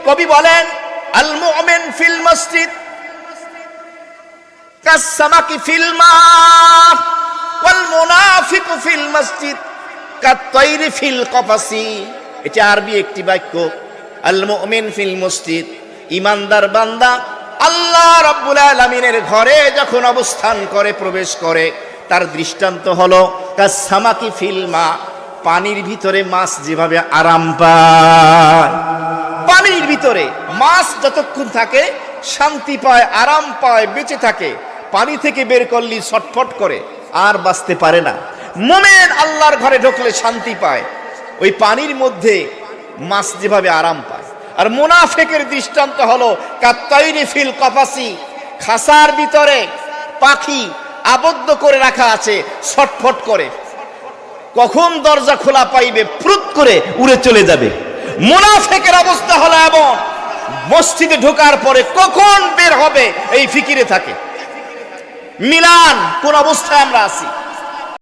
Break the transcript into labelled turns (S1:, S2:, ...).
S1: কবি বলেন আল মুমিন ফিল মসজিদ কাসসামাকি ফিল মা ওয়াল মুনাফিকু ফিল মসজিদ কাত-তাইরি ফিল কফাসি। এটা আরবি একটি বাক্য। আল মুমিন ফিল মসজিদ, ঈমানদার বান্দা আল্লাহ রাব্বুল আলামিনের ঘরে যখন অবস্থান করে, প্রবেশ করে, তার দৃষ্টান্ত হলো কাসসামাকি ফিল মা, পানির ভিতরে মাছ যেভাবে আরাম পায়। পানির ভিতরে মাছ যতক্ষণ থাকে শান্তি পায়, আরাম পায়, বেঁচে থাকে। পানি থেকে বের করলে ছটফট করে, আর বাঁচতে পারে না। মুমিন আল্লাহর ঘরে ঢুকলে শান্তি পায়, ওই পানির মধ্যে মাছ যেভাবে আরাম পায়। আর মুনাফিকের দৃষ্টান্ত হলো কাত-তাইরি ফিল কফাসি, খাসার ভিতরে পাখি আবদ্ধ করে রাখা আছে, ছটফট করে, কখন দরজা খোলা পাইবে ফুরুত করে উড়ে চলে যাবে। মুনাফিকের অবস্থা হলো এমন, মসজিদে ঢোকার পরে কখন বের হবে এই ফিকিরে থাকে। মিলান কোন অবস্থায় আমরা আছি।